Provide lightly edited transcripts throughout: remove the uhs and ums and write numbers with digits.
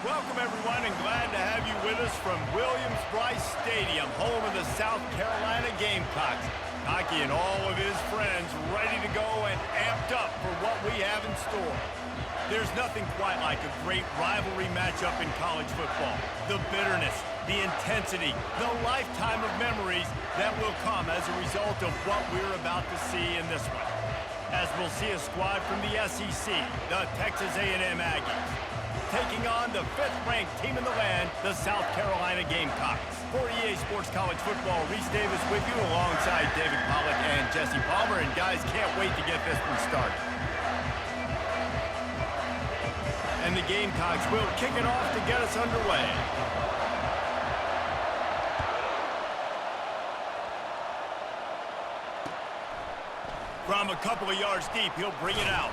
Welcome, everyone, and glad to have you with us from Williams-Brice Stadium, home of the South Carolina Gamecocks. Hockey and all of his friends ready to go and amped up for what we have in store. There's nothing quite like a great rivalry matchup in college football. The bitterness, the intensity, the lifetime of memories that will come as a result of what we're about to see in this one. As we'll see a squad from the SEC, the Texas A&M Aggies, taking on the 5th-ranked team in the land, the South Carolina Gamecocks. For EA Sports College Football, Reese Davis with you alongside David Pollack and Jesse Palmer. And guys, can't wait to get this one started. And the Gamecocks will kick it off to get us underway. From a couple of yards deep, he'll bring it out.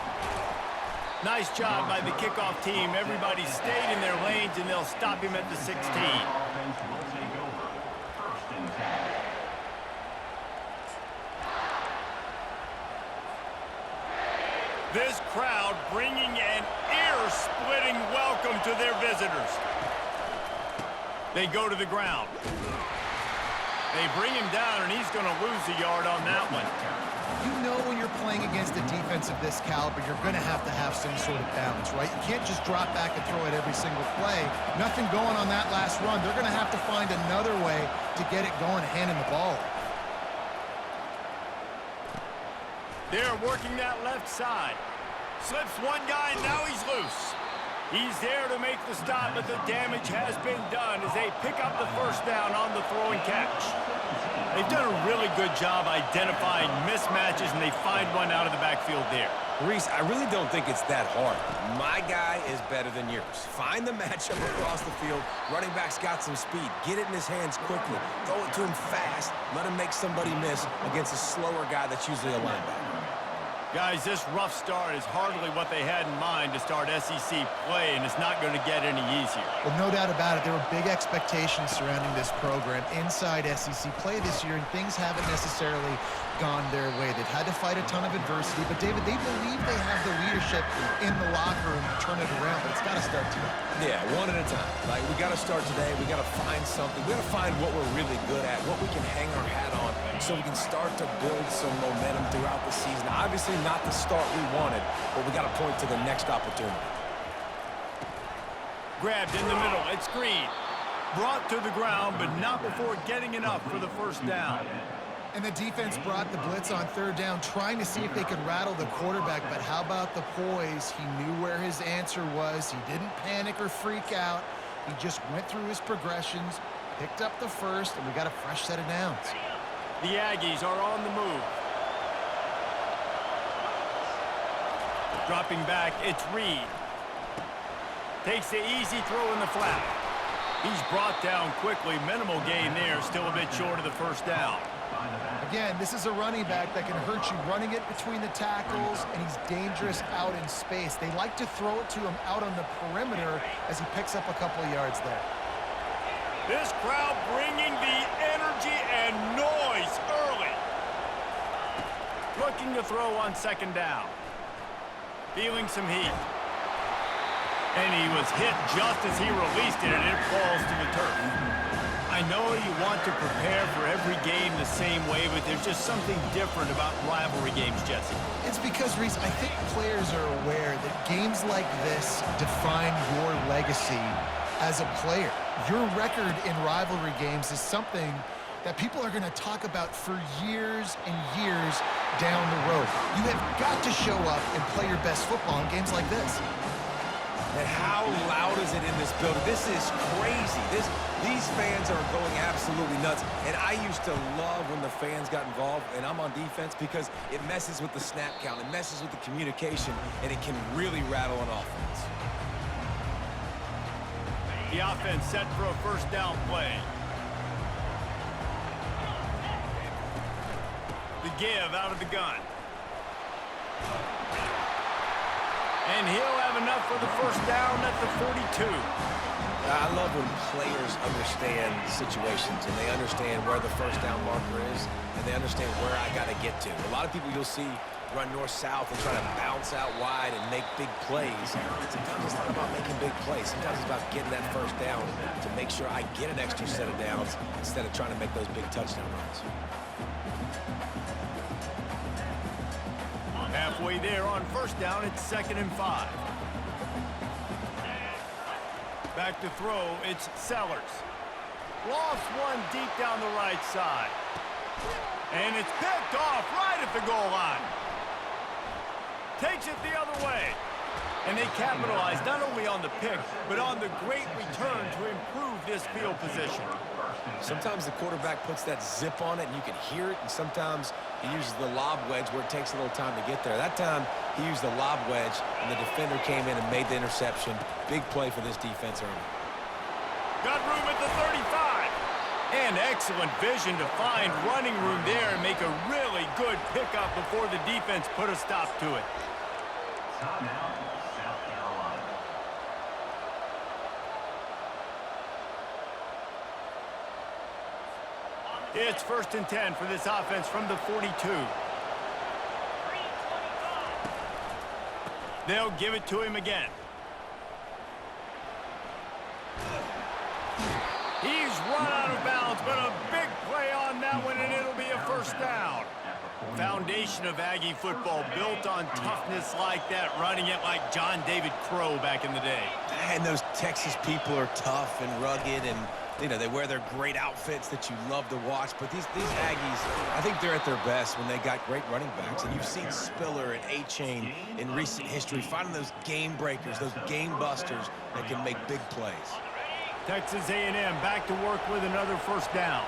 Nice job by the kickoff team. Everybody stayed in their lanes, and they'll stop him at the 16. This crowd bringing an ear-splitting welcome to their visitors. They go to the ground. They bring him down, and he's going to lose a yard on that one. You know when you're playing against a defense of this caliber, you're going to have some sort of balance, right? You can't just drop back and throw it every single play. Nothing going on that last run. They're going to have to find another way to get it going, handing the ball. They're working that left side. Slips one guy, and now he's loose. He's there to make the stop, but the damage has been done as they pick up the first down on the throw and catch. They've done a really good job identifying mismatches, and they find one out of the backfield there. Reese, I really don't think it's that hard. My guy is better than yours. Find the matchup across the field. Running back's got some speed. Get it in his hands quickly. Throw it to him fast. Let him make somebody miss against a slower guy that's usually a linebacker. Guys, this rough start is hardly what they had in mind to start SEC play, and it's not going to get any easier. Well, no doubt about it. There were big expectations surrounding this program inside SEC play this year, and things haven't necessarily gone their way. They've had to fight a ton of adversity, but David, they believe they have the leadership in the locker room to turn it around, but it's got to start today. Yeah, one at a time. Like, we got to start today. We got to find something. We got to find what we're really good at, what we can hang our hat on, so we can start to build some momentum throughout the season. Obviously, not the start we wanted, but we got to point to the next opportunity. Grabbed in the middle. It's Green. Brought to the ground, but not before getting enough for the first down. And the defense brought the blitz on third down, trying to see if they could rattle the quarterback, but how about the poise? He knew where his answer was. He didn't panic or freak out. He just went through his progressions, picked up the first, and we got a fresh set of downs. The Aggies are on the move. Dropping back, it's Reed. Takes the easy throw in the flat. He's brought down quickly. Minimal gain there, still a bit short of the first down. Again, this is a running back that can hurt you running it between the tackles, and he's dangerous out in space. They like to throw it to him out on the perimeter as he picks up a couple of yards there. This crowd bringing the energy and noise early. Looking to throw on second down. Feeling some heat. And he was hit just as he released it, and it falls to the turf. I know you want to prepare for every game the same way, but there's just something different about rivalry games, Jesse. It's because, Reese, I think players are aware that games like this define your legacy as a player. Your record in rivalry games is something that people are going to talk about for years and years down the road. You have got to show up and play your best football in games like this. And how loud is it in this building? This is crazy. These fans are going absolutely nuts. And I used to love when the fans got involved, and I'm on defense, because it messes with the snap count, it messes with the communication, and it can really rattle an offense. The offense set for a first down play. The give out of the gun. And he'll have enough for the first down at the 42. I love when players understand situations and they understand where the first down marker is and they understand where I got to get to. A lot of people you'll see run north-south and try to bounce out wide and make big plays. Sometimes it's not about making big plays. Sometimes it's about getting that first down to make sure I get an extra set of downs instead of trying to make those big touchdown runs. Halfway there on first down, it's 2nd and 5. Back to throw, it's Sellers. Lofts one deep down the right side. And it's picked off right at the goal line. Takes it the other way. And they capitalize not only on the pick, but on the great return to improve this field position. Sometimes the quarterback puts that zip on it and you can hear it, and sometimes he uses the lob wedge where it takes a little time to get there. That time he used the lob wedge and the defender came in and made the interception. Big play for this defense early. Got room at the 35. And excellent vision to find running room there and make a really good pickup before the defense put a stop to it. Timeout, South Carolina. It's 1st and 10 for this offense from the 42. They'll give it to him again. He's run out of bounds, but a big play on that one, and it'll be a first down. Foundation of Aggie football built on toughness like that, running it like John David Crow back in the day. And those Texas people are tough and rugged, and you know, they wear their great outfits that you love to watch. But these Aggies, I think they're at their best when they got great running backs. And you've seen Spiller and A-Chain in recent history finding those game breakers, those game busters that can make big plays. Texas A&M back to work with another first down.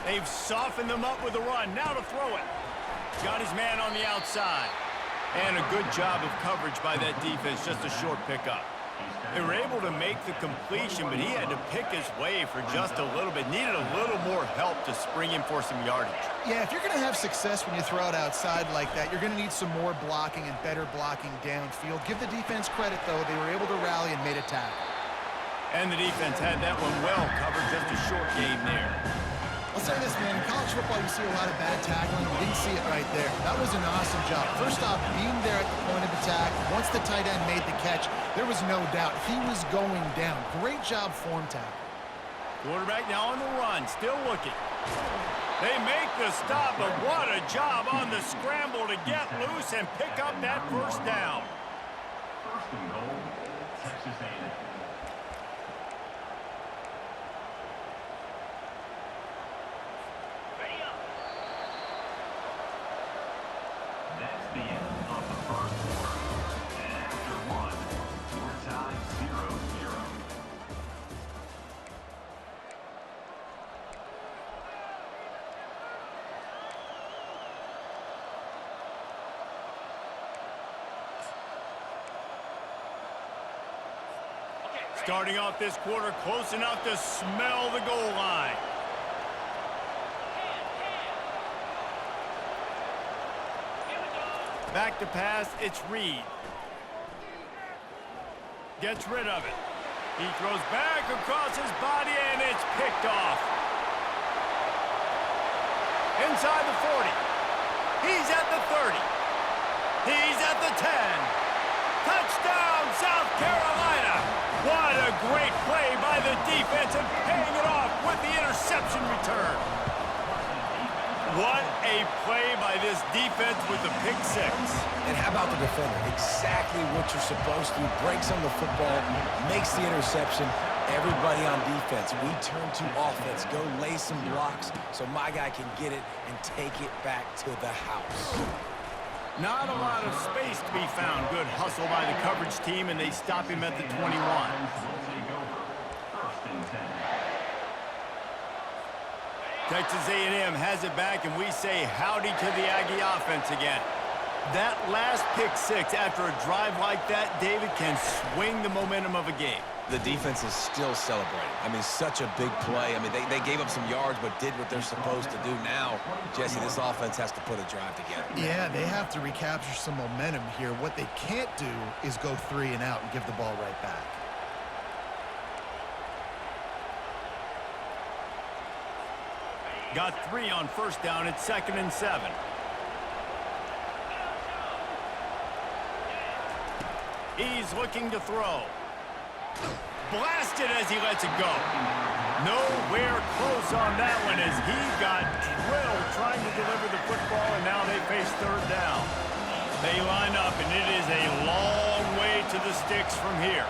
They've softened them up with a run. Now to throw it. Got his man on the outside. And a good job of coverage by that defense. Just a short pickup. They were able to make the completion, but he had to pick his way for just a little bit. Needed a little more help to spring him for some yardage. Yeah, if you're going to have success when you throw it outside like that, you're going to need some more blocking and better blocking downfield. Give the defense credit, though. They were able to rally and made a tackle. And the defense had that one well covered. Just a short game there. I'll say this, man. In college football, you see a lot of bad tackling. We didn't see it right there. That was an awesome job. First off, being there at the point of attack. Once the tight end made the catch, there was no doubt he was going down. Great job form tackle. Quarterback now on the run, still looking. They make the stop, but what a job on the scramble to get loose and pick up that first down. First and goal, Texas A&M. That's the end of the first quarter. And after one, we're tied 0-0. Starting off this quarter close enough to smell the goal line. Back to pass, it's Reed. Gets rid of it. He throws back across his body, and it's picked off. Inside the 40. He's at the 30. He's at the 10. Touchdown, South Carolina! What a great play by the defense and paying it off with the interception return. What a play by this defense with the pick six. And how about the defender? Exactly what you're supposed to. Breaks on the football, makes the interception. Everybody on defense, we turn to offense. Go lay some blocks so my guy can get it and take it back to the house. Not a lot of space to be found. Good hustle by the coverage team, and they stop him at the 21. Texas A&M has it back, and we say howdy to the Aggie offense again. That last pick six after a drive like that, David, can swing the momentum of a game. The defense is still celebrating. I mean, such a big play. I mean, they gave up some yards but did what they're supposed to do. Now, Jesse, this offense has to put a drive together. Yeah, they have to recapture some momentum here. What they can't do is go 3 and out and give the ball right back. Got 3 on first down. It's 2nd and 7. He's looking to throw. Blasted as he lets it go. Nowhere close on that one as he got drilled trying to deliver the football, and now they face 3rd down. They line up, and it is a long way to the sticks from here.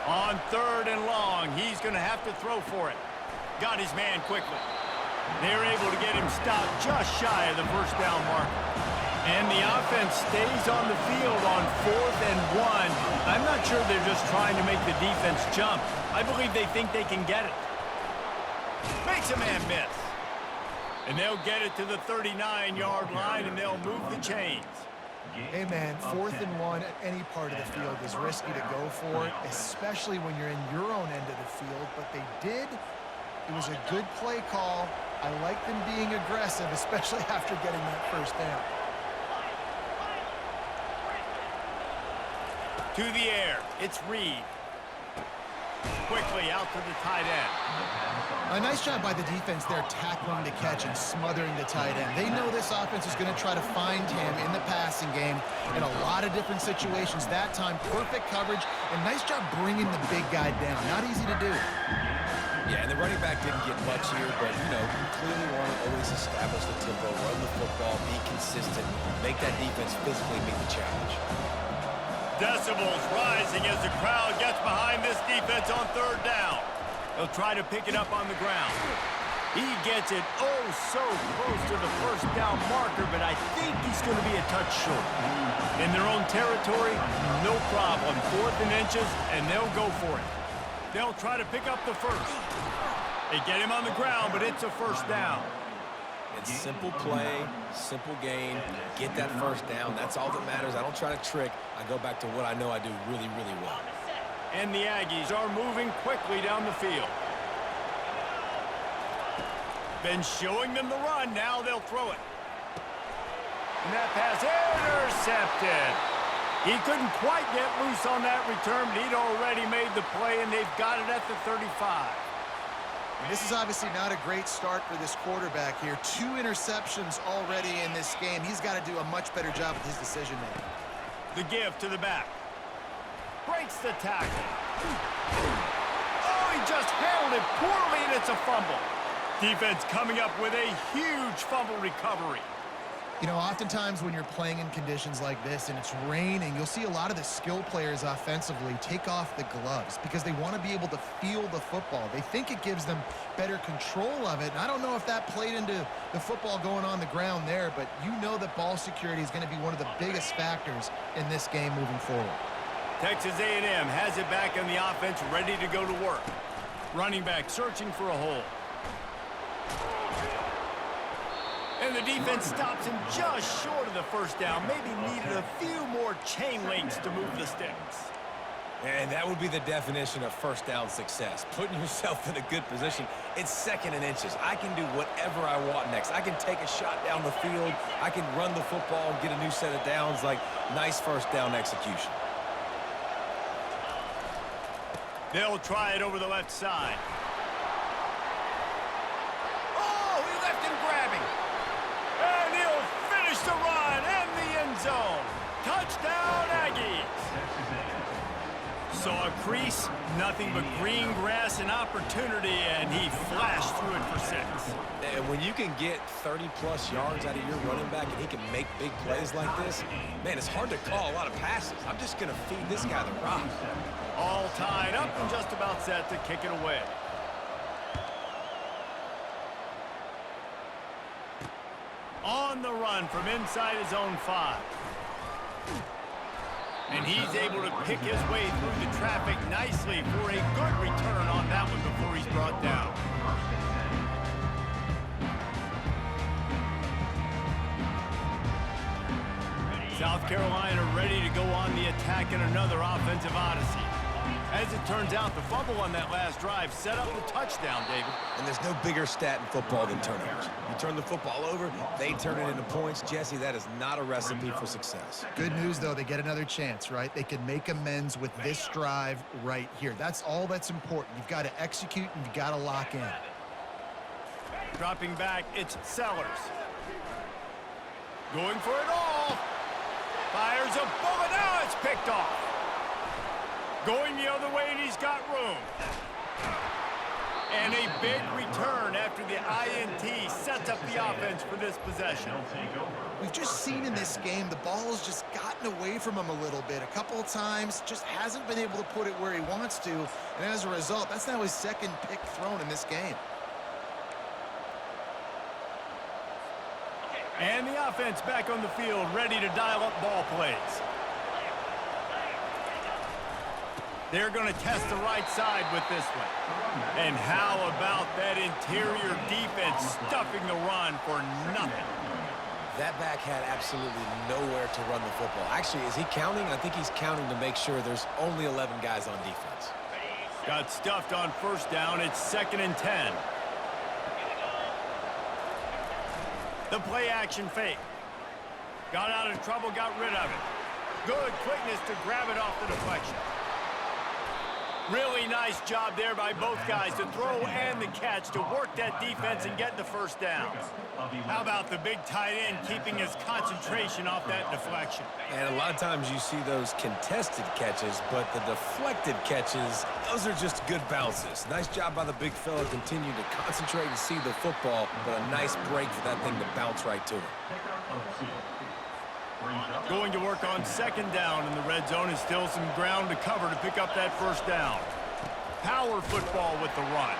On 3rd and long, he's going to have to throw for it. Got his man quickly. They're able to get him stopped just shy of the first down marker. And the offense stays on the field on 4th and 1. I'm not sure they're just trying to make the defense jump. I believe they think they can get it. Makes a man miss. And they'll get it to the 39-yard line, and they'll move the chains. Hey, man, 4th and 1 at any part of the field is risky to go for, especially when you're in your own end of the field. But they did. It was a good play call. I like them being aggressive, especially after getting that first down. To the air, it's Reed. Quickly out to the tight end. A nice job by the defense there tackling the catch and smothering the tight end. They know this offense is going to try to find him in the passing game in a lot of different situations. That time, perfect coverage, and nice job bringing the big guy down. Not easy to do. Yeah, and the running back didn't get much here, but, you know, you clearly want to always establish the tempo, run the football, be consistent, make that defense physically meet the challenge. Decibels rising as the crowd gets behind this defense on 3rd down. They'll try to pick it up on the ground. He gets it oh so close to the first down marker, but I think he's going to be a touch short. In their own territory, no problem. 4th and inches, and they'll go for it. They'll try to pick up the first. They get him on the ground, but it's a first down. It's simple play, simple game. Get that first down. That's all that matters. I don't try to trick. I go back to what I know I do really, really well. And the Aggies are moving quickly down the field. Been showing them the run. Now they'll throw it. And that pass intercepted. He couldn't quite get loose on that return, but he'd already made the play, and they've got it at the 35. And this is obviously not a great start for this quarterback here. 2 interceptions already in this game. He's got to do a much better job with his decision-making. The give to the back. Breaks the tackle. Oh, he just handled it poorly, and it's a fumble. Defense coming up with a huge fumble recovery. You know, oftentimes when you're playing in conditions like this and it's raining, you'll see a lot of the skill players offensively take off the gloves because they want to be able to feel the football. They think it gives them better control of it. And I don't know if that played into the football going on the ground there, but you know that ball security is going to be one of the biggest factors in this game moving forward. Texas A&M has it back on the offense, ready to go to work. Running back searching for a hole. And the defense stops him just short of the first down. Maybe needed a few more chain links to move the sticks. And that would be the definition of first down success. Putting yourself in a good position. It's 2nd and inches. I can do whatever I want next. I can take a shot down the field. I can run the football and get a new set of downs. Like, nice first down execution. They'll try it over the left side. Oh, he left him grabbing. And he'll finish the run in the end zone. Touchdown, Aggies. Saw a crease, nothing but green grass and opportunity, and he flashed through it for 6. And when you can get 30-plus yards out of your running back and he can make big plays like this, man, it's hard to call a lot of passes. I'm just going to feed this guy the rock. All tied up and just about set to kick it away. On the run from inside his own 5. And he's able to pick his way through the traffic nicely for a good return on that one before he's brought down. South Carolina ready to go on the attack in another offensive odyssey. As it turns out, the fumble on that last drive set up the touchdown, David. And there's no bigger stat in football than turnovers. You turn the football over, they turn it into points. Jesse, that is not a recipe for success. Good news, though, they get another chance, right? They can make amends with this drive right here. That's all that's important. You've got to execute and you've got to lock in. Dropping back, it's Sellers. Going for it all. Fires a bullet. Now it's picked off. Going the other way, and he's got room. And a big return after the INT sets up the offense for this possession. We've just seen in this game the ball has just gotten away from him a little bit. A couple of times, just hasn't been able to put it where he wants to. And as a result, that's now his second pick thrown in this game. And the offense back on the field, ready to dial up ball plays. They're going to test the right side with this one. And how about that interior defense stuffing the run for nothing? That back had absolutely nowhere to run the football. Actually, is he counting? I think he's counting to make sure there's only 11 guys on defense. Got stuffed on first down. It's 2nd and 10. The play action fake. Got out of trouble, got rid of it. Good quickness to grab it off the deflection. Really nice job there by both guys to throw and the catch to work that defense and get the first down. How about the big tight end keeping his concentration off that deflection? And a lot of times you see those contested catches, but the deflected catches, those are just good bounces. Nice job by the big fella, continue to concentrate and see the football, but a nice break for that thing to bounce right to him. Going to work on 2nd down, and the red zone is still some ground to cover to pick up that first down. Power football with the run.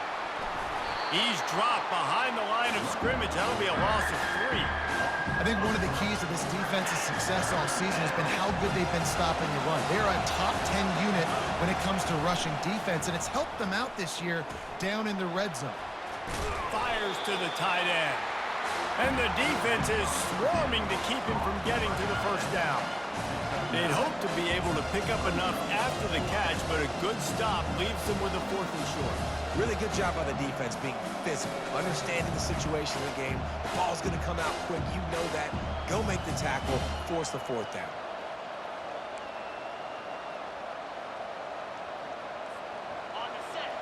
He's dropped behind the line of scrimmage. That'll be a loss of 3. I think one of the keys to this defense's success all season has been how good they've been stopping the run. They're a top 10 unit when it comes to rushing defense, and it's helped them out this year down in the red zone. Fires to the tight end. And the defense is swarming to keep him from getting to the first down. They'd hope to be able to pick up enough after the catch, but a good stop leaves them with a 4th and short. Really good job by the defense being physical, understanding the situation of the game. The ball's going to come out quick. You know that. Go make the tackle, force the 4th down.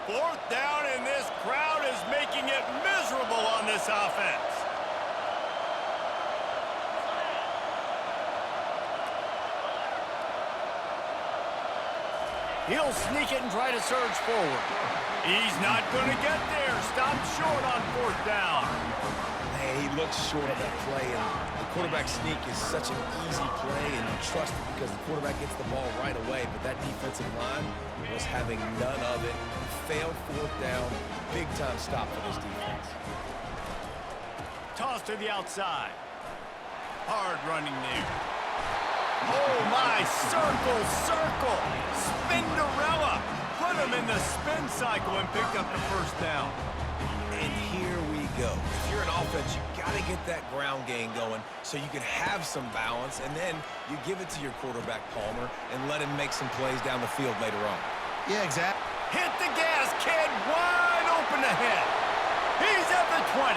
Fourth down, and this crowd is making it miserable on this offense. He'll sneak it and try to surge forward. He's not going to get there. Stopped short on 4th down. Hey, he looks short of that play, and the quarterback sneak is such an easy play, and you trust it because the quarterback gets the ball right away, but that defensive line was having none of it. Failed 4th down. Big-time stop for this defense. Toss to the outside. Hard running there. Oh, my, circle, Spinderella. Put him in the spin cycle and picked up the first down. And here we go. If you're an offense, you got to get that ground game going so you can have some balance, and then you give it to your quarterback, Palmer, and let him make some plays down the field later on. Yeah, exactly. Hit the gas, kid. Wide open ahead. He's at the 20.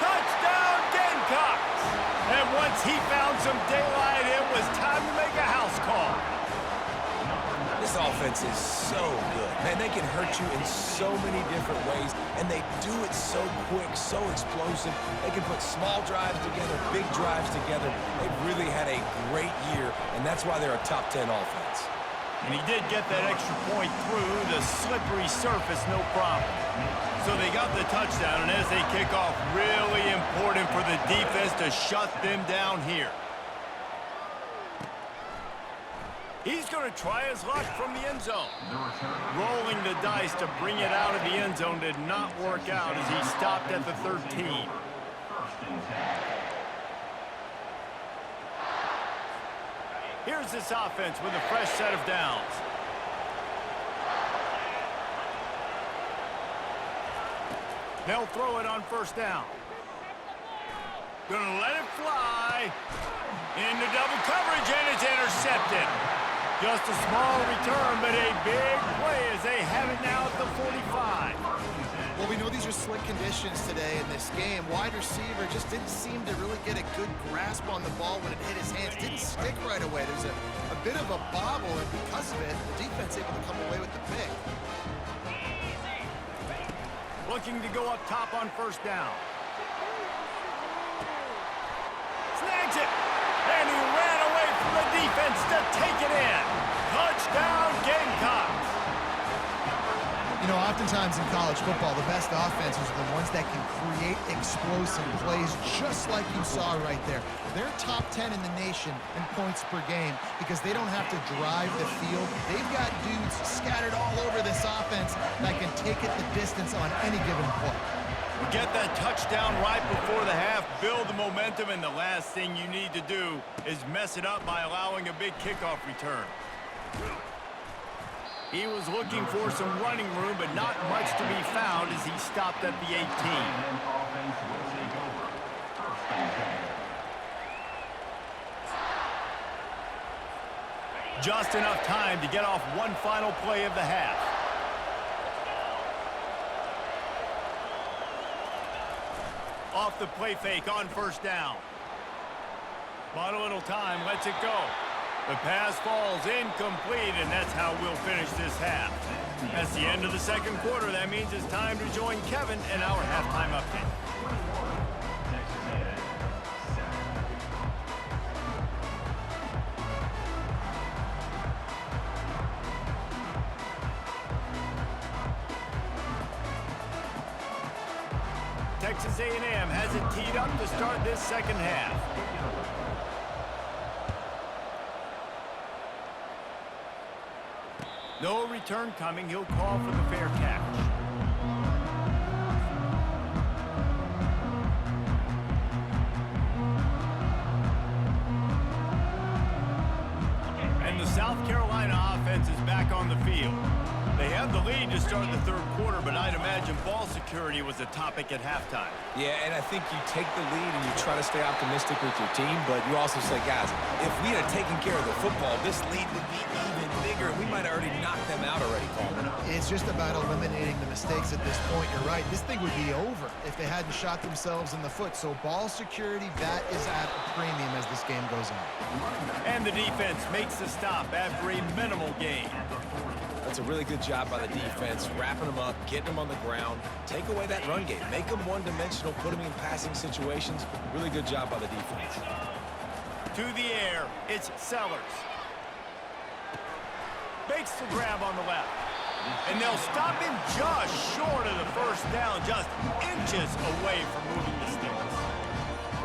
Touchdown, Gamecocks. And once he found some daylight, it was time to make a house call. This offense is so good. Man, they can hurt you in so many different ways, and they do it so quick, so explosive. They can put small drives together, big drives together. They've really had a great year, and that's why they're a top 10 offense. And he did get that extra point through the slippery surface, no problem. So they got the touchdown, and as they kick off, really important for the defense to shut them down here. He's going to try his luck from the end zone. Rolling the dice to bring it out of the end zone did not work out as he stopped at the 13. Here's this offense with a fresh set of downs. They'll throw it on first down. Gonna let it fly. Into double coverage, and it's intercepted. Just a small return, but a big play as they have it now at the 45. Well, we know these are slick conditions today in this game. Wide receiver just didn't seem to really get a good grasp on the ball when it hit his hands. Didn't stick right away. There's a bit of a bobble, and because of it, the defense able to come away with the pick. Looking to go up top on first down. Snags it. And he ran away from the defense to take it in. Touchdown, Gamecocks. You know, oftentimes in college football, the best offenses are the ones that can create explosive plays just like you saw right there. They're top 10 in the nation in points per game because they don't have to drive the field. They've got dudes scattered all over this offense that can take it the distance on any given play. Get that touchdown right before the half, build the momentum, and the last thing you need to do is mess it up by allowing a big kickoff return. He was looking for some running room, but not much to be found as he stopped at the 18. Just enough time to get off one final play of the half. Off the play fake on first down. But a little time, lets it go. The pass falls incomplete, and that's how we'll finish this half. That's the end of the second quarter. That means it's time to join Kevin in our halftime update. Texas A&M has it teed up to start this second half. No return coming. He'll call for the fair catch. And the South Carolina offense is back on the field. They have the lead to start the third quarter, but I'd imagine ball security was a topic at halftime. Yeah, and I think you take the lead and you try to stay optimistic with your team, but you also say, guys, if we had taken care of the football, this lead would be even bigger. We might have already knocked them out already, Coleman. It's just about eliminating the mistakes at this point. You're right. This thing would be over if they hadn't shot themselves in the foot. So ball security, that is at a premium as this game goes on. And the defense makes the stop after a minimal gain. That's a really good job by the defense, wrapping them up, getting them on the ground, take away that run game, make them one-dimensional, put them in passing situations. Really good job by the defense. To the air, it's Sellers. Makes the grab on the left. And they'll stop him just short of the first down, just inches away from moving the sticks.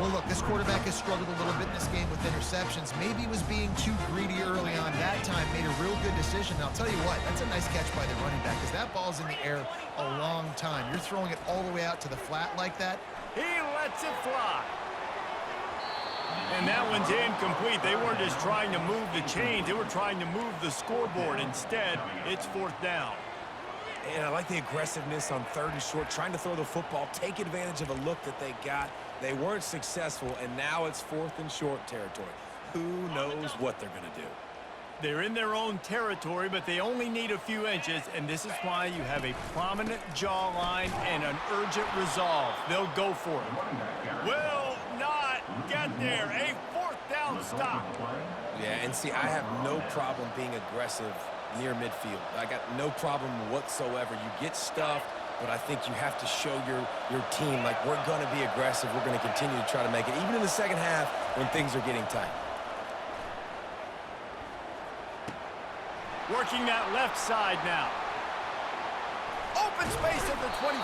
Well, look, this quarterback has struggled a little bit in this game with interceptions. Maybe he was being too greedy early on. That time made a real good decision. And I'll tell you what, that's a nice catch by the running back because that ball's in the air a long time. You're throwing it all the way out to the flat like that. He lets it fly. And that one's incomplete. They weren't just trying to move the chains. They were trying to move the scoreboard. Instead, it's fourth down. And I like the aggressiveness on third and short, trying to throw the football, take advantage of a look that they got. They weren't successful, and now it's fourth and short territory. Who knows what they're going to do? They're in their own territory, but they only need a few inches, and this is why you have a prominent jawline and an urgent resolve. They'll go for it. Will not get there. A fourth down stop. Yeah, and see, I have no problem being aggressive near midfield. I got no problem whatsoever. You get stuffed, but I think you have to show your team, like, we're going to be aggressive. We're going to continue to try to make it, even in the second half when things are getting tight. Working that left side now. Open space at the 25.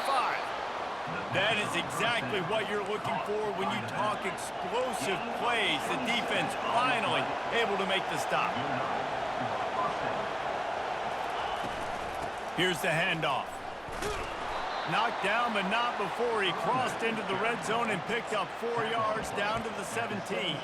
That is exactly what you're looking for when you talk explosive plays. The defense finally able to make the stop. Here's the handoff. Knocked down, but not before he crossed into the red zone and picked up 4 yards down to the 17.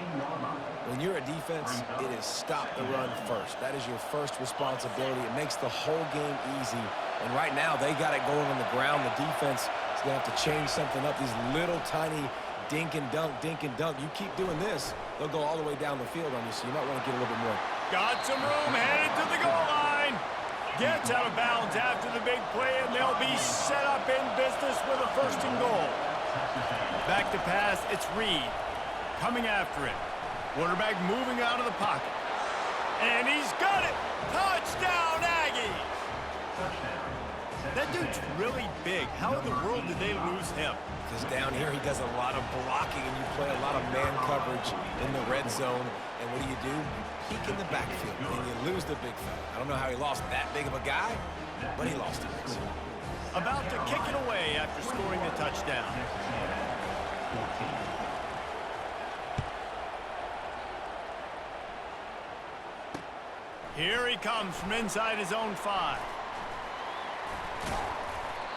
When you're a defense, it is stop the run first. That is your first responsibility. It makes the whole game easy. And right now, they got it going on the ground. The defense is going to have to change something up. These little tiny dink and dunk, dink and dunk. You keep doing this, they'll go all the way down the field on you, so you might want to get a little bit more Got some room, headed to the goal line. Gets out of bounds after the big play, and they'll be set up in business with a first and goal. Back to pass, it's Reed. Coming after it. Quarterback moving out of the pocket. And he's got it! Touchdown, Aggies! That dude's really big. How in the world did they lose him? Because down here he does a lot of blocking, and you play a lot of man coverage in the red zone. And what do? You peek in the backfield, and you lose the big fella. I don't know how he lost that big of a guy, but he lost it. About to kick it away after scoring the touchdown. Here he comes from inside his own 5.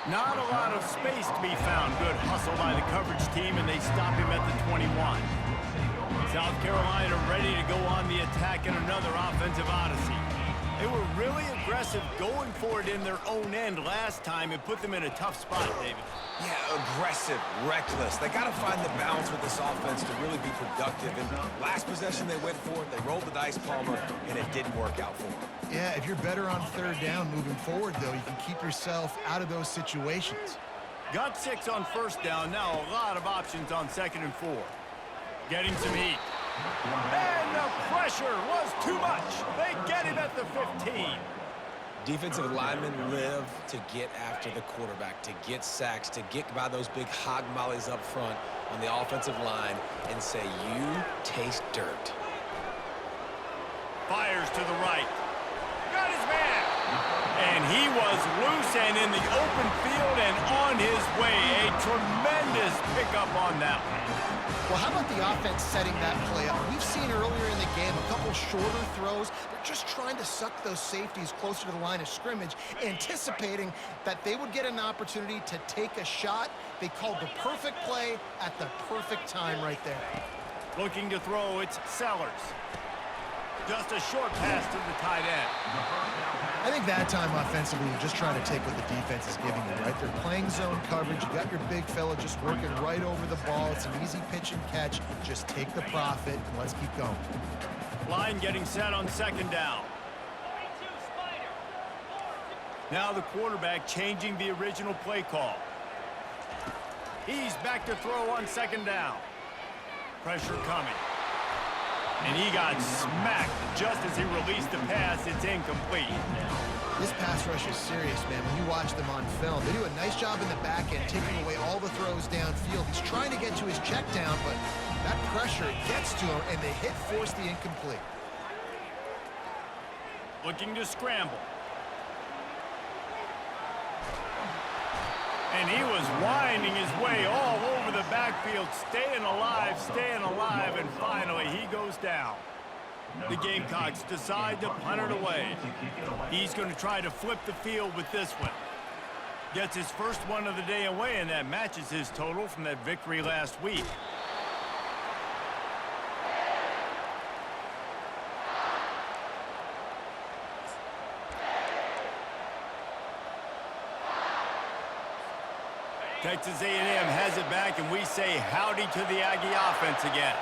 Not a lot of space to be found. Good hustle by the coverage team, and they stop him at the 21. South Carolina ready to go on the attack in another offensive odyssey. They were really aggressive going for it in their own end last time. It put them in a tough spot, David. Yeah, aggressive, reckless. They got to find the balance with this offense to really be productive. And last possession they went for it. They rolled the dice, Palmer, and it didn't work out for them. Yeah, if you're better on third down moving forward, though, you can keep yourself out of those situations. Got 6 on first down. Now a lot of options on 2nd and 4. Getting some heat. And the pressure was too much. They get him at the 15. Defensive linemen live to get after the quarterback, to get sacks, to get by those big hog mollies up front on the offensive line and say, you taste dirt. Fires to the right. Got his man. And he was loose and in the open field and on his way. A tremendous pickup on that one. Well, how about the offense setting that play up? We've seen earlier in the game a couple shorter throws. They're just trying to suck those safeties closer to the line of scrimmage, anticipating that they would get an opportunity to take a shot. They called the perfect play at the perfect time right there. Looking to throw, it's Sellers. Just a short pass to the tight end. I think that time offensively, you're just trying to take what the defense is giving you, right? They're playing zone coverage. You got your big fella just working right over the ball. It's an easy pitch and catch. Just take the profit and let's keep going. Line getting set on 2nd down. Now the quarterback changing the original play call. He's back to throw on 2nd down. Pressure coming. And he got smacked just as he released the pass. It's incomplete. This pass rush is serious, man. When you watch them on film, they do a nice job in the back end, taking away all the throws downfield. He's trying to get to his check down, but that pressure gets to him, and the hit forced the incomplete. Looking to scramble. And he was winding his way all over the backfield, staying alive, and finally he goes down. The Gamecocks decide to punt it away. He's going to try to flip the field with this one. Gets his first one of the day away, and that matches his total from that victory last week. Texas A&M has it back, and we say howdy to the Aggie offense again.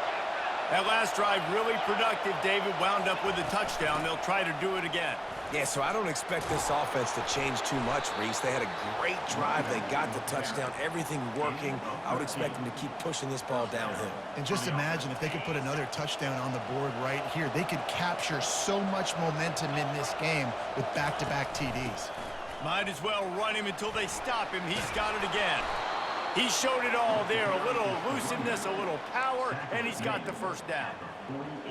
That last drive really productive. David wound up with a touchdown. They'll try to do it again. Yeah, so I don't expect this offense to change too much, Reese. They had a great drive. They got the touchdown, everything working. I would expect them to keep pushing this ball downhill. And just imagine if they could put another touchdown on the board right here. They could capture so much momentum in this game with back-to-back TDs. Might as well run him until they stop him. He's got it again. He showed it all there. A little elusiveness, a little power, and he's got the first down.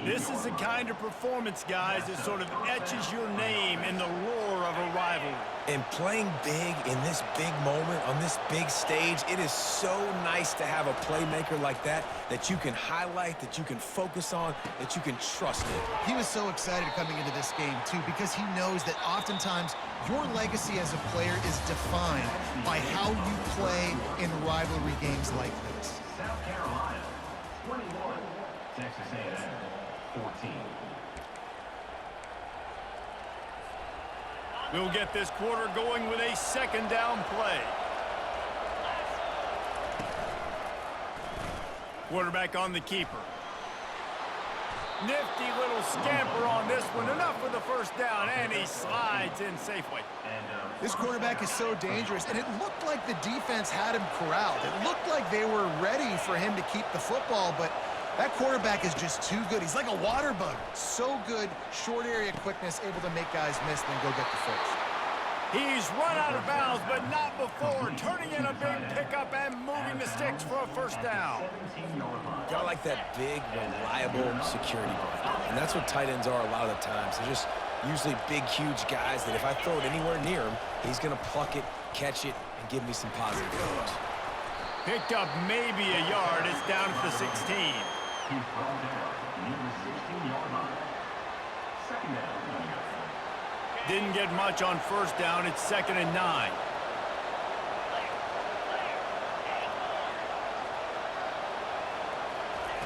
This is the kind of performance, guys, that sort of etches your name in the lore of a rivalry. And playing big in this big moment, on this big stage, it is so nice to have a playmaker like that that you can highlight, that you can focus on, that you can trust in. He was so excited coming into this game, too, because he knows that oftentimes your legacy as a player is defined by how you play in rivalry games like this. South Carolina, 21. Texas A&M, 14. We'll get this quarter going with a 2nd down play. Quarterback on the keeper. Nifty little scamper on this one. Enough for the first down, and he slides in safely. This quarterback is so dangerous, and it looked like the defense had him corralled. It looked like they were ready for him to keep the football, but that quarterback is just too good. He's like a water bug. So good, short area quickness, able to make guys miss and then go get the first. He's run out of bounds, but not before. Turning in a big pickup and moving the sticks for a first down. Got like that big, reliable security blanket. And that's what tight ends are a lot of the times. They're just usually big, huge guys that if I throw it anywhere near him, he's going to pluck it, catch it, and give me some positive yards. Picked up maybe a yard. It's down at the 16. He's brought down near the 16-yard line. Second down. Didn't get much on first down. It's 2nd and 9.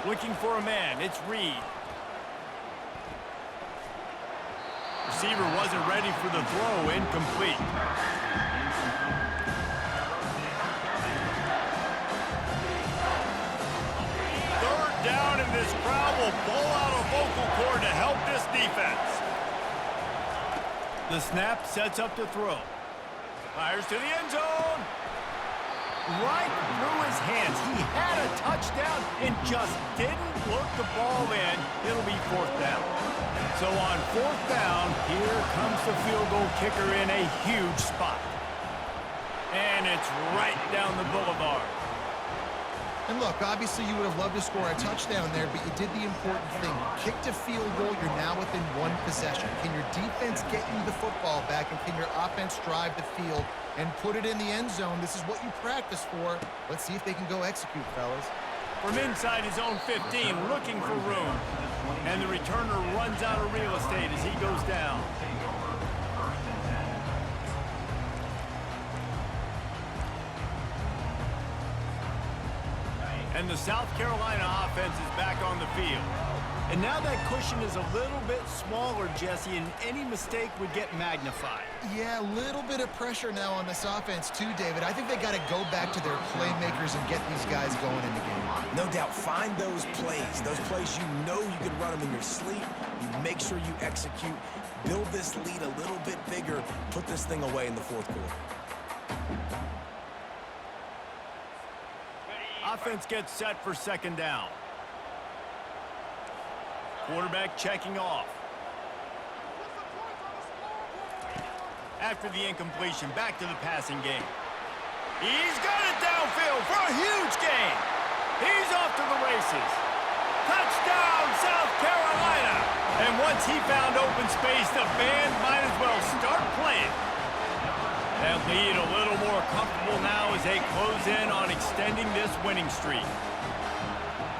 Looking for a man. It's Reed. Receiver wasn't ready for the throw. Incomplete. Third down, and this crowd will pull out a vocal cord to help this defense. The snap sets up the throw. Fires to the end zone. Right through his hands. He had a touchdown and just didn't look the ball in. It'll be 4th down. So on 4th down, here comes the field goal kicker in a huge spot. And it's right down the boulevard. And look, obviously you would have loved to score a touchdown there, but you did the important thing. Kicked a field goal, you're now within one possession. Can your defense get you the football back, and can your offense drive the field and put it in the end zone? This is what you practice for. Let's see if they can go execute, fellas. From inside his own 15, looking for room. And the returner runs out of real estate as he goes down. And the South Carolina offense is back on the field. And now that cushion is a little bit smaller, Jesse, and any mistake would get magnified. Yeah, a little bit of pressure now on this offense too, David. I think they got to go back to their playmakers and get these guys going in the game. No doubt, find those plays you know you can run them in your sleep. You make sure you execute, build this lead a little bit bigger, put this thing away in the 4th quarter. Offense gets set for 2nd down. Quarterback checking off. After the incompletion, back to the passing game. He's got it downfield for a huge gain. He's off to the races. Touchdown, South Carolina. And once he found open space, the band might as well start playing. That lead a little more comfortable now as they close in on extending this winning streak.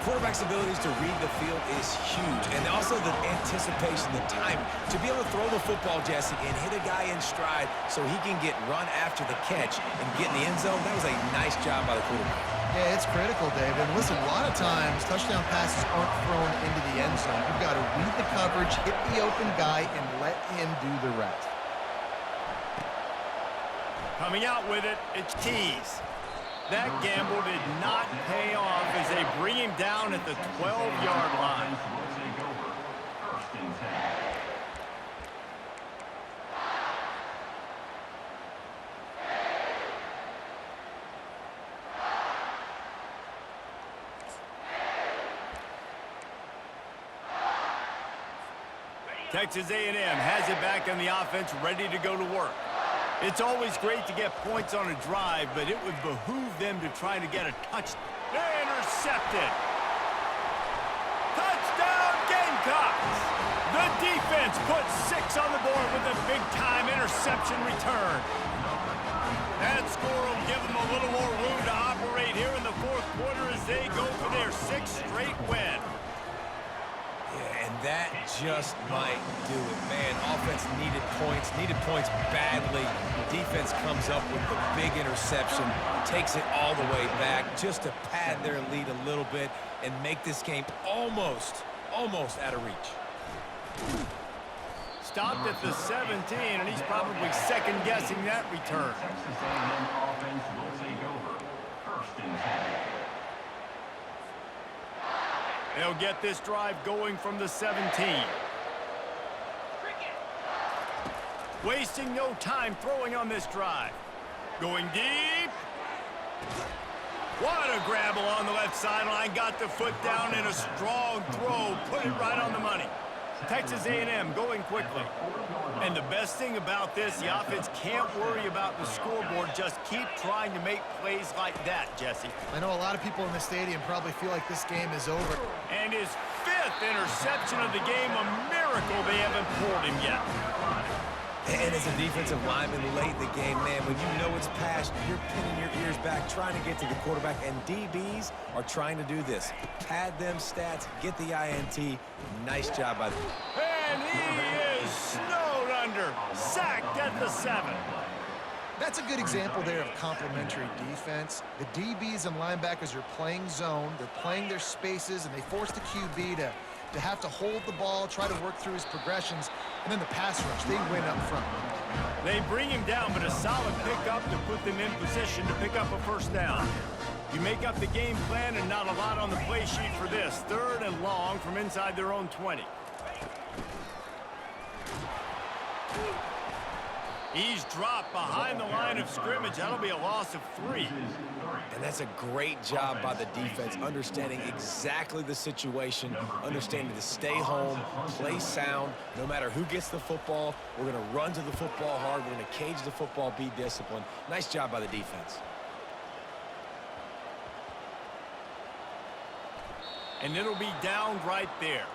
Quarterback's abilities to read the field is huge, and also the anticipation, the timing. To be able to throw the football, Jesse, and hit a guy in stride so he can get run after the catch and get in the end zone, that was a nice job by the quarterback. Yeah, it's critical, David. Listen, a lot of times touchdown passes aren't thrown into the end zone. You've got to read the coverage, hit the open guy, and let him do the rest. Coming out with it, it's Tease. That gamble did not pay off as they bring him down at the 12-yard line. Texas A&M has it back on the offense, ready to go to work. It's always great to get points on a drive, but it would behoove them to try to get a touchdown. Intercepted. Touchdown, Gamecocks. The defense puts 6 on the board with a big-time interception return. That score will give them a little more room to operate here in the 4th quarter as they go for their 6th straight win. Yeah, and that just might do it, man. Offense needed points badly. Defense comes up with the big interception, takes it all the way back just to pad their lead a little bit and make this game almost out of reach. Stopped at the 17, and he's probably second-guessing that return. Texas A&M offense will take over. 1st and 10. They'll get this drive going from the 17. Wasting no time throwing on this drive. Going deep. What a grab along the left sideline. Got the foot down in a strong throw. Put it right on the money. Texas A&M going quickly. And the best thing about this, the offense can't worry about the scoreboard. Just keep trying to make plays like that, Jesse. I know a lot of people in the stadium probably feel like this game is over. And his 5th interception of the game, a miracle they haven't pulled him yet. And as a defensive lineman late in the game, man, when you know it's past, you're pinning your ears back, trying to get to the quarterback, and DBs are trying to do this. Pad them stats, get the INT. Nice job by them. And he is snowed under, sacked at the 7. That's a good example there of complementary defense. The DBs and linebackers are playing zone, they're playing their spaces, and they force the QB to have to hold the ball, try to work through his progressions, and then the pass rush, they win up front. They bring him down, but a solid pickup to put them in position to pick up a first down. You make up the game plan and not a lot on the play sheet for this. 3rd and long from inside their own 20. He's dropped behind the line of scrimmage. That'll be a loss of 3. And that's a great job by the defense, understanding exactly the situation, understanding to stay home, play sound. No matter who gets the football, we're going to run to the football hard. We're going to cage the football, be disciplined. Nice job by the defense. And it'll be down right there.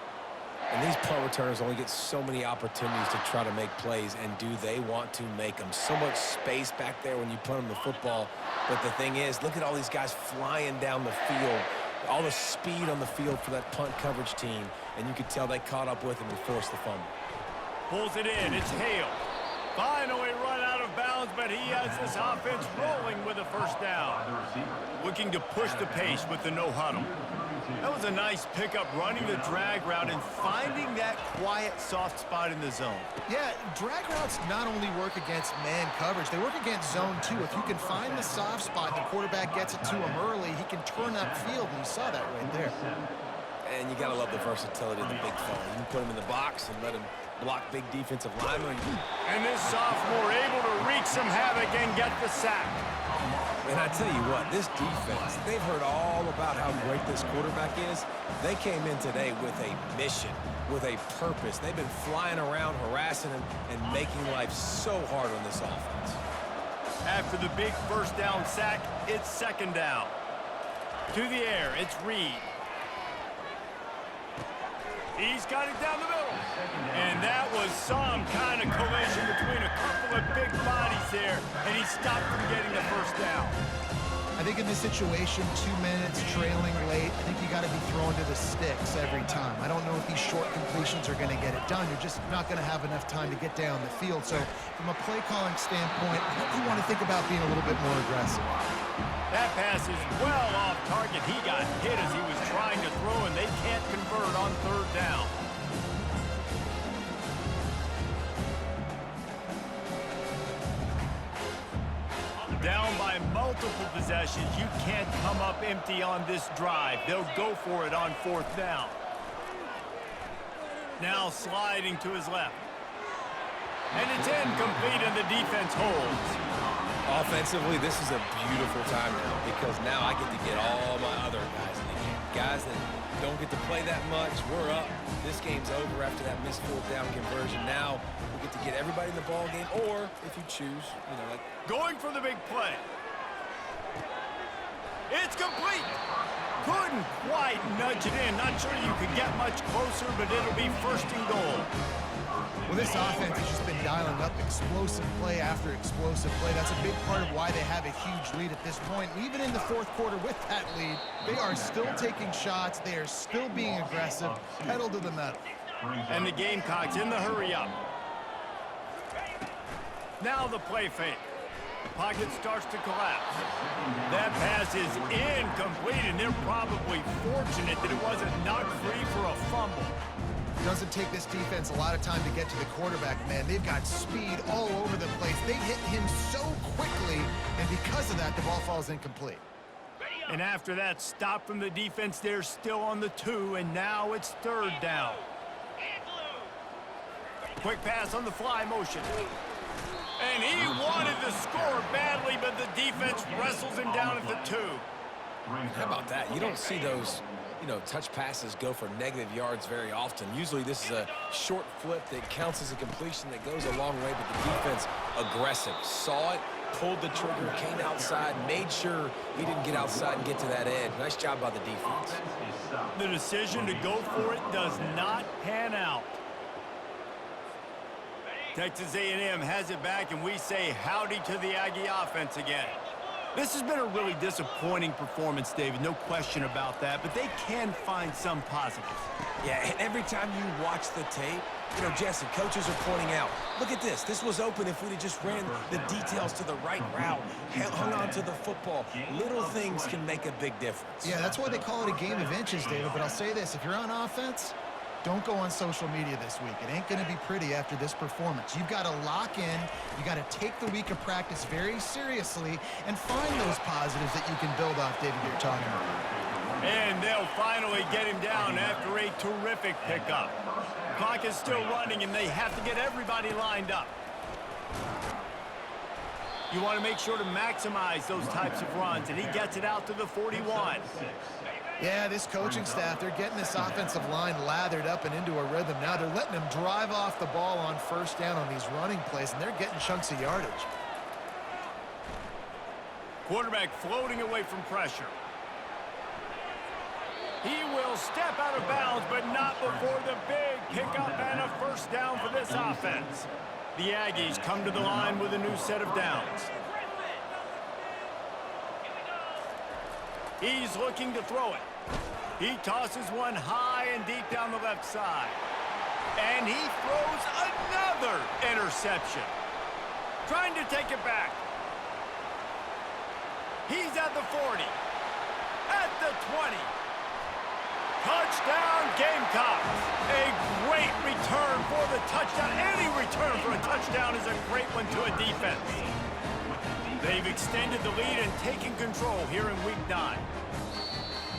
And these punt returners only get so many opportunities to try to make plays, and do they want to make them? So much space back there when you punt them the football. But the thing is, look at all these guys flying down the field, all the speed on the field for that punt coverage team, and you could tell they caught up with him and forced the fumble. Pulls it in. It's Hale. Finally run out of bounds, but he has this offense rolling with a first down. Looking to push the pace with the no huddle. That was a nice pickup, running the drag route and finding that quiet, soft spot in the zone. Yeah, drag routes not only work against man coverage, they work against zone too. If you can find the soft spot, the quarterback gets it to him early, he can turn upfield, and you saw that right there. And you got to love the versatility of the big fella. You can put him in the box and let him block big defensive linemen. And this sophomore able to wreak some havoc and get the sack. And I tell you what, this defense, they've heard all about how great this quarterback is. They came in today with a mission, with a purpose. They've been flying around, harassing him, and making life so hard on this offense. After the big first down sack, it's 2nd down. To the air, it's Reed. He's got it down the middle. And that was some kind of collision between a couple of big bodies there, and he stopped from getting the first down. I think in this situation, 2 minutes, trailing late, I think you got to be thrown to the sticks every time. I don't know if these short completions are going to get it done. You're just not going to have enough time to get down the field. So from a play calling standpoint, I think you want to think about being a little bit more aggressive. That pass is well off target. He got hit as he was trying to throw, and they can't convert on 3rd down. Down by multiple possessions. You can't come up empty on this drive. They'll go for it on 4th down. Now sliding to his left. And it's incomplete, and the defense holds. Offensively, this is a beautiful time now, because now I get to get all my other guys in the game. Guys that don't get to play that much, we're up. This game's over after that missed 4th down conversion. Now we get to get everybody in the ball game, or if you choose, you know, like going for the big play. It's complete. Couldn't quite nudge it in. Not sure you could get much closer, but it'll be 1st and goal. Well, this offense has just been dialing up explosive play after explosive play. That's a big part of why they have a huge lead at this point. Even in the 4th quarter with that lead, they are still taking shots. They are still being aggressive, pedal to the metal. And the Gamecocks in the hurry up. Now the play fake. Pocket starts to collapse. That pass is incomplete, and they're probably fortunate that it wasn't knocked free for a fumble. Doesn't take this defense a lot of time to get to the quarterback, man. They've got speed all over the place. They hit him so quickly, and because of that, the ball falls incomplete. And after that stop from the defense, they're still on the 2, and now it's 3rd down. Quick pass on the fly motion. And he wanted to score badly, but the defense wrestles him down at the 2. How about that? You don't see those, touch passes go for negative yards very often. Usually this is a short flip that counts as a completion that goes a long way, but the defense aggressive. Saw it, pulled the trigger, came outside, made sure he didn't get outside and get to that edge. Nice job by the defense. The decision to go for it does not pan out. Texas A&M has it back, and we say howdy to the Aggie offense again. This has been a really disappointing performance, David, no question about that, but they can find some positives. Yeah, and every time you watch the tape, Jesse, coaches are pointing out, look at this. This was open if we'd have just ran the details to the right route, hung on to the football. Little things can make a big difference. Yeah, that's why they call it a game of inches, David, but I'll say this. If you're on offense, don't go on social media this week. It ain't going to be pretty after this performance. You've got to lock in. You got to take the week of practice very seriously and find those positives that you can build off, David, you're talking about. And they'll finally get him down after a terrific pickup. Clock is still running, and they have to get everybody lined up. You want to make sure to maximize those types of runs, and he gets it out to the 41. Yeah, this coaching staff, they're getting this offensive line lathered up and into a rhythm. Now they're letting them drive off the ball on 1st down on these running plays, and they're getting chunks of yardage. Quarterback floating away from pressure. He will step out of bounds, but not before the big pickup and a 1st down for this offense. The Aggies come to the line with a new set of downs. He's looking to throw it. He tosses one high and deep down the left side. And he throws another interception. Trying to take it back. He's at the 40. At the 20. Touchdown, Gamecocks. A great return for the touchdown. Any return for a touchdown is a great one to a defense. They've extended the lead and taken control here in Week 9.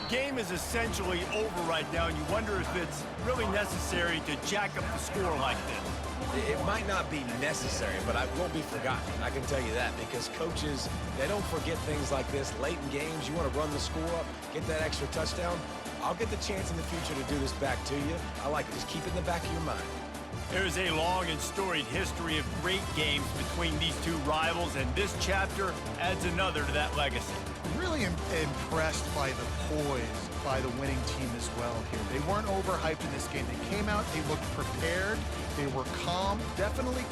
Game is essentially over right now, and you wonder if it's really necessary to jack up the score like this. It might not be necessary, but it won't be forgotten. I can tell you that, because coaches, they don't forget things like this. Late in games, you want to run the score up, get that extra touchdown. I'll get the chance in the future to do this back to you. I like it. Just keep it in the back of your mind. There's a long and storied history of great games between these two rivals, and this chapter adds another to that legacy. Really impressed by the poise by the winning team as well here. They weren't overhyped in this game. They came out, they looked prepared, they were calm, definitely